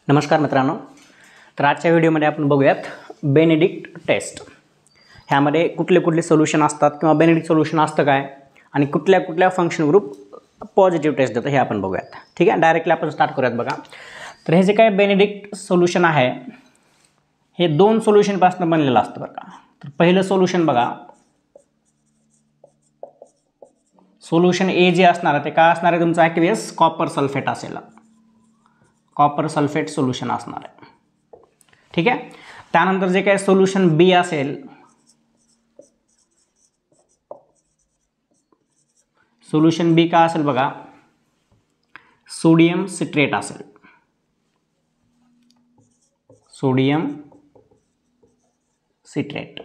नमस्कार मित्रांनो, तर आजच्या व्हिडिओमध्ये आपण बघूयात बेनेडिक्ट टेस्ट. ह्यामध्ये कुठले कुठले सोल्यूशन असतात किंवा बेनेडिक्ट सोल्यूशन असतं काय आणि कुठल्या कुठल्या फंक्शन ग्रुप पॉझिटिव्ह टेस्ट देतं हे आपण बघूयात. ठीक आहे, डायरेक्टली आपण स्टार्ट करूयात. बघा, तर हे जे काय बेनेडिक्ट सोल्यूशन आहे हे दोन सोल्यूशनपासून बनलेलं असतं बरं का. तर पहिलं सोल्यूशन बघा, सोल्यूशन ए जे असणार आहे ते काय असणार आहे, तुमचं ॲक्टिव्हियस कॉपर सल्फेट असेल, कॉपर सल्फेट सोल्यूशन असणार आहे. ठीक आहे, त्यानंतर जे काही सोल्यूशन बी असेल, सोल्यूशन बी काय असेल बघा, सोडियम सिट्रेट असेल, सोडियम सिट्रेट.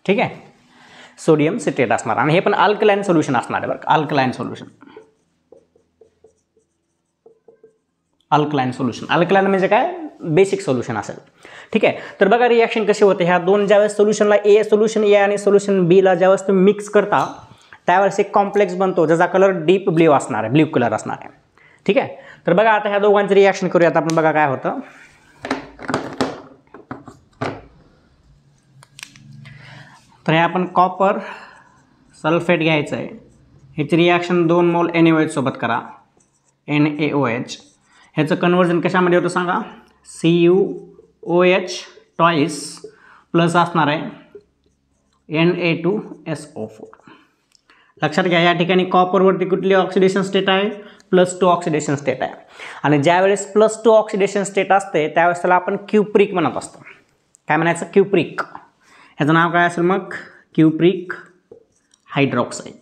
ठीक आहे, सोडियम सिट्रेट असणार आणि हे पण अल्कलाइन सोल्यूशन असणार आहे बरं, alkaline solution. Alkaline solution, alkaline म्हणजे काय, बेसिक सोल्यूशन असेल. ठीक आहे, तर बघा रिॲक्शन कशी होते. ह्या दोन ज्यावेळेस सोल्यूशनला सोल्यूशन ए आणि सोल्यूशन बीला ज्यावेळेस तुम्ही मिक्स करता त्यावेळेस एक कॉम्प्लेक्स बनतो ज्याचा कलर डीप ब्ल्यू असणार आहे, ब्ल्यू कलर असणार आहे. ठीक आहे, तर बघा आता ह्या दोघांचं रिॲक्शन करूयात आपण. बघा काय होतं. तर हे आपण कॉपर सल्फेट घ्यायचं आहे, ह्याची रिॲक्शन 2 मोल NaOH सोबत करा, NaOH. ह्याचं कन्वर्जन कशामध्ये होतं सांगा, CuOH ट्वाईस प्लस असणार आहे Na2SO4. लक्षात घ्या, या ठिकाणी कॉपरवरती कुठली ऑक्सिडेशन स्टेट आहे, +2 ऑक्सिडेशन स्टेट आहे. आणि ज्यावेळेस +2 ऑक्सिडेशन स्टेट असते त्यावेळेस त्याला आपण क्युप्रिक म्हणत असतो. काय म्हणायचं, क्युप्रिक. ह्याचं नाव काय असेल मग, क्युप्रिक हायड्रॉक्साईड,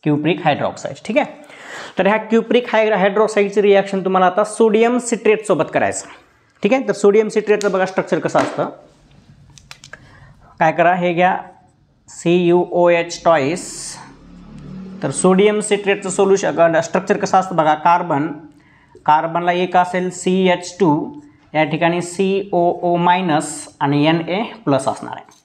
क्युप्रिक हायड्रॉक्साईड. ठीक आहे, तर ह्या क्युप्रिक हायड्रॉक्साईडची रिॲक्शन तुम्हाला आता सोडियम सिट्रेट सोबत करायचं. ठीक आहे, तर सोडियम सिट्रेटचं बघा स्ट्रक्चर कसं असतं. काय करा, हे घ्या CuOH ट्वाईस. तर सोडियम सिट्रेटचं सोल्युशन स्ट्रक्चर कसं असतं बघा, कार्बनला एक असेल CH2, या ठिकाणी COO मायनस आणि Na+ असणार आहे.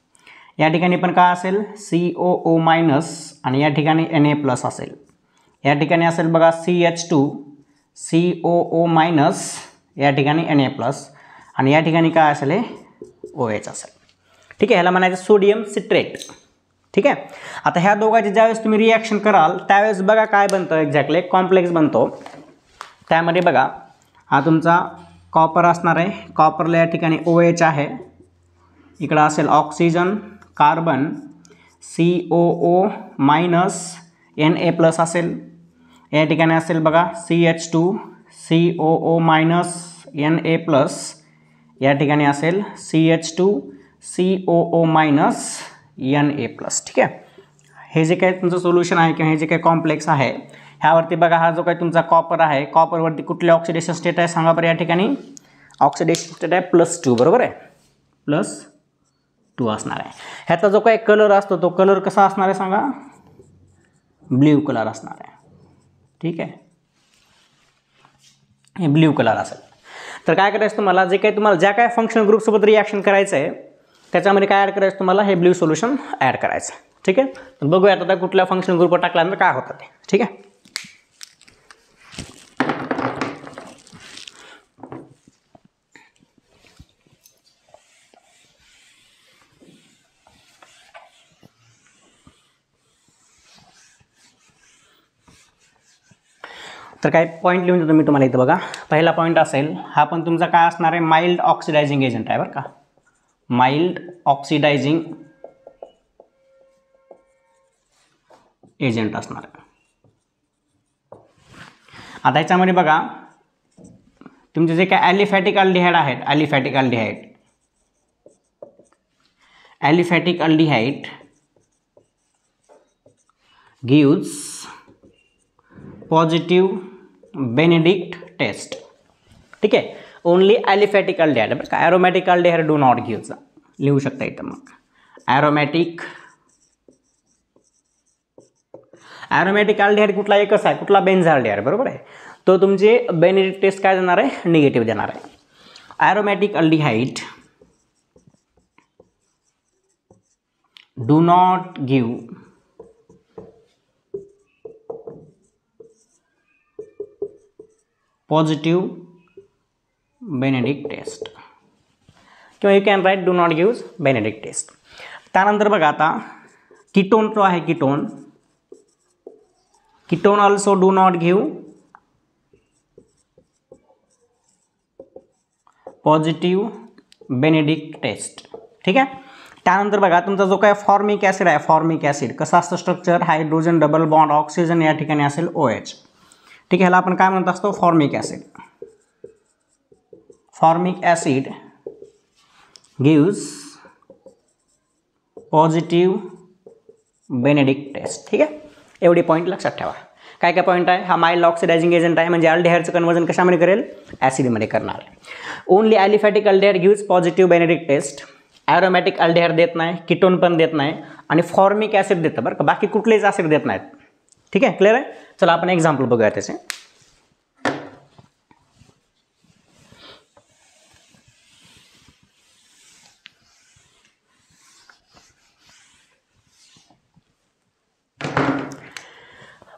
या ठिकाणी पण काय असेल, COO मायनस आणि या ठिकाणी Na+ असेल. या ठिकाणी असेल बघा CH2 COO मायनस, या ठिकाणी Na+ आणि या ठिकाणी काय असेल, हे OH असेल. ठीक आहे, ह्याला म्हणायचं सोडियम सिट्रेट. ठीक आहे, आता ह्या दोघांची ज्यावेळेस तुम्ही रिॲक्शन कराल त्यावेळेस बघा काय बनतं, एक्झॅक्टली कॉम्प्लेक्स बनतो. त्यामध्ये बघा हा तुमचा कॉपर असणार आहे, कॉपरला या ठिकाणी OH आहे, इकडं असेल oxygen carbon COO minus Na+ असेल. या ठिकाणी असेल बघा CH2 COO मायनस Na+, या ठिकाणी असेल CH2 COO मायनस Na+. ठीक आहे, हे जे काही तुमचं सोल्युशन आहे किंवा हे जे काही कॉम्प्लेक्स आहे ह्यावरती बघा, हा जो काही तुमचा कॉपर आहे, कॉपरवरती कुठले ऑक्सिडेशन स्टेट आहे सांगा बरं. या ठिकाणी ऑक्सिडेशन स्टेट आहे +2, बरोबर आहे, +2 असणार आहे. ह्याचा जो काही कलर असतो तो कलर कसा असणार आहे सांगा, ब्ल्यू कलर असणार आहे. ठीक आहे, हे ब्ल्यू कलर असेल. तर काय करायचं तुम्हाला, जे काही तुम्हाला ज्या काय फंक्शनल ग्रुपसोबत रिॲक्शन करायचं आहे त्याच्यामध्ये काय ॲड करायचं तुम्हाला, हे ब्ल्यू सोल्युशन ॲड करायचं. ठीक आहे, तर बघूयात आता कुठल्या फंक्शनल ग्रुपवर टाकल्यानंतर काय होतं ते. ठीक आहे, तर काही पॉईंट लिहून देतो मी तुम्हाला इथं. बघा, पहिला पॉईंट असेल हा पण तुमचा काय असणार आहे, माइल्ड ऑक्सिडायझिंग एजंट आहे बरं का, माइल्ड ऑक्सिडायझिंग एजंट असणार आहे. आता याच्यामध्ये बघा तुमचे जे काय ॲलिफॅटिक अल्डिहाइड आहेत, aliphatic aldehyde gives positive Benedict test. ठीक आहे, ओनली ॲलिफॅटिक अल्डिहाइड बरं का, aromatic aldehyde do not gives. लिहू शकता इथं मग, ॲरोमॅटिक अल्डिहाइड कुठला एकच आहे, कुठला बेन्झाल्डिहाइड, बरोबर आहे, तो तुमचे बेनेडिक्ट टेस्ट काय देणार आहे, निगेटिव्ह देणार आहे. Aromatic aldehyde do not give positive Benedict test, किंवा you can write do not use Benedict test. त्यानंतर बघा आता कीटोन जो आहे ketone also do not give positive Benedict test. ठीक आहे. त्यानंतर बघा तुमचा जो काय फॉर्मिक ॲसिड आहे, फॉर्मिक ॲसिड कसं असतं structure, hydrogen double bond oxygen या ठिकाणी असेल OH. ठीक आहे. ह्याला आपण काय म्हणत असतो, formic acid. Formic acid gives positive Benedict test. ठीक आहे. एवढी पॉईंट लक्षात ठेवा. काय काय पॉईंट आहे, हा माइल्ड ऑक्सिडायझिंग एजंट आहे, म्हणजे अल्डिहाइडचं कन्वर्जन कशामध्ये करेल, ॲसिडमध्ये करणार आहे. Only aliphatic aldehyde gives positive Benedict test. Aromatic aldehyde देत नाही, कीटोन पण देत नाही, आणि फॉर्मिक ॲसिड देतं बरं का, बाकी कुठलेच ॲसिड देत नाहीत. ठीक आहे, क्लिअर आहे. चला आपण एक्झाम्पल बघूया त्याचे.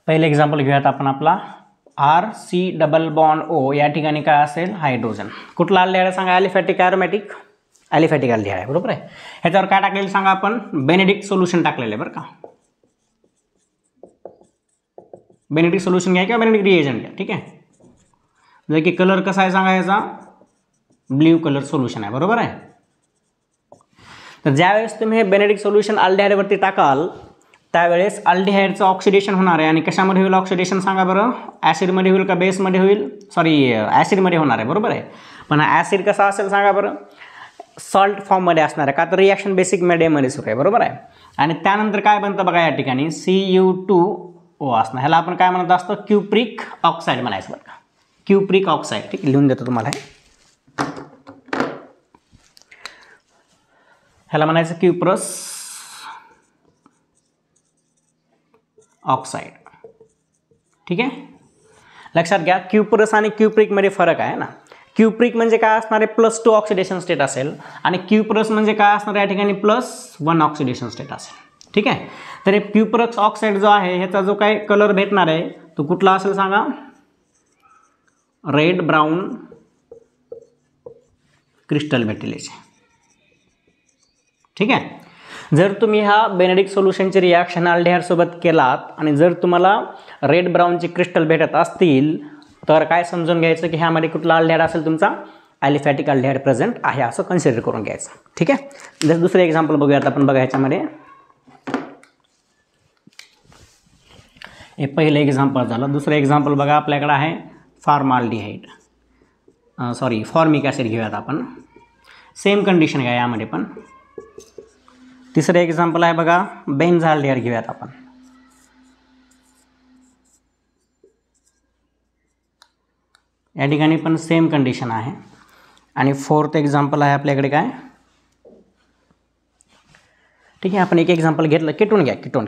पहिले एक्झाम्पल घेऊयात आपण आपला RC डबल बॉन्ड O. या ठिकाणी काय असेल, हायड्रोजन. कुठला अल्डिहाइड सांगा, ॲलिफॅटिक ॲरोमॅटिक, ॲलिफॅटिक अल्डिहाइड आहे, बरोबर आहे. ह्याच्यावर काय टाकलेलं सांगा, आपण बेनेडिक्ट सोल्युशन टाकलेलं आहे बरं का. बेनेडिक्ट सोल्युशन घ्या किंवा बेनेडिक्ट रिएजंट घ्या. ठीक आहे. जर की कलर कसा आहे सांगा, याचा ब्ल्यू कलर सोल्युशन आहे, बरोबर आहे. तर ज्यावेळेस तुम्ही हे बेनेडिक्ट सोल्युशन अल्डिहाइडवरती टाकाल त्यावेळेस अल्डिहाइडचं ऑक्सिडेशन होणार आहे, आणि कशामध्ये होईल ऑक्सिडेशन सांगा बरं, ॲसिडमध्ये होईल का बेसमध्ये होईल, सॉरी ॲसिडमध्ये होणार आहे, बरोबर आहे. पण हा ॲसिड कसा असेल सांगा बरं, सॉल्ट फॉर्ममध्ये असणार आहे, का तर रिॲक्शन बेसिक मीडियममध्ये सुरू आहे, बरोबर आहे. आणि त्यानंतर काय बनतं बघा, या ठिकाणी CU2O असणार. ह्याला आपण काय म्हणत असतो, क्युप्रिक ऑक्साईड म्हणायचं बरं का, क्युप्रिक ऑक्साईड. ठीक आहे, लिहून देतो तुम्हाला हे. ह्याला म्हणायचं क्युप्रस ऑक्साईड. ठीक आहे. लक्षात घ्या, क्युप्रस आणि क्युप्रिकमध्ये फरक आहे ना. क्युप्रिक म्हणजे काय असणार आहे, +2 ऑक्सिडेशन स्टेट असेल, आणि क्युप्रस म्हणजे काय असणार आहे, या ठिकाणी +1 ऑक्सिडेशन स्टेट असेल. ठीक आहे. तर हे क्युप्रस ऑक्साईड जो आहे ह्याचा जो काय कलर भेटणार आहे तो कुठला असेल सांगा, रेड ब्राऊन क्रिस्टल भेटेल याचे. ठीक आहे. जर तुम्ही हा बेनेडिक्ट सोल्युशनची रिॲक्शन अल्डिहाइडसोबत केलात आणि जर तुम्हाला रेड ब्राऊनचे क्रिस्टल भेटत असतील तर काय समजून घ्यायचं की ह्यामध्ये कुठला अल्डिहाइड असेल, तुमचा ॲलिफॅटिक अल्डिहाइड प्रेझेंट आहे असं कन्सिडर करून घ्यायचं. ठीक आहे. जर दुसरं एक्झाम्पल बघूयात आपण बघा ह्याच्यामध्ये. हे पहिलं एक्झाम्पल झालं. दुसरं एक्झाम्पल बघा आपल्याकडे आहे फॉर्माल्डिहाइड, सॉरी फॉर्मिक ॲसिड घेऊयात आपण. सेम कंडिशन घ्या यामध्ये पण. तिसरं एक्झाम्पल आहे बघा बेन्झाल्डिहाइड घेऊयात आपण. या ठिकाणी पण सेम कंडिशन आहे. आणि फोर्थ एक्झाम्पल आहे आपल्याकडे काय, ठीक आहे, आपण एक एक्झाम्पल घेतलं, कीटोन घ्या, ketone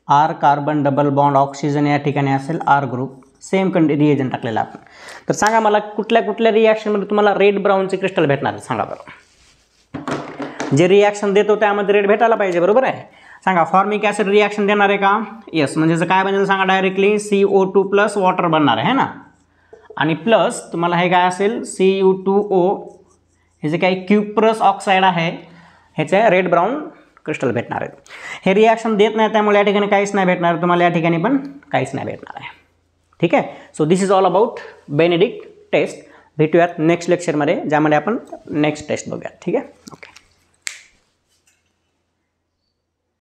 R carbon double bond oxygen या ठिकाणी असेल R ग्रुप, सेम रिएजंट टाकलेला आपण. तर सांगा मला कुठल्या कुठल्या रिॲक्शनमध्ये तुम्हाला रेड ब्राऊनचे क्रिस्टल भेटणार आहे सांगा बरं. जे रिॲक्शन देतो त्यामध्ये रेड भेटायला पाहिजे, बरोबर आहे. सांगा फॉर्मिक ॲसिड रिॲक्शन देणार आहे का, येस. म्हणजे काय बनेल सांगा, डायरेक्टली CO2 प्लस वॉटर बनणार आहे ना, आणि प्लस तुम्हाला हे काय असेल CU2O, हे जे काही क्युप्रस ऑक्साईड आहे ह्याचे रेड ब्राऊन क्रिस्टल भेटणार आहेत. हे रिॲक्शन देत नाही त्यामुळे या ठिकाणी काहीच नाही भेटणार तुम्हाला, या ठिकाणी पण काहीच नाही भेटणार आहे. ठीक आहे. So this is all about Benedict test. भेटूयात नेक्स्ट लेक्चरमध्ये ज्यामध्ये आपण नेक्स्ट टेस्ट बघूयात. ठीक आहे.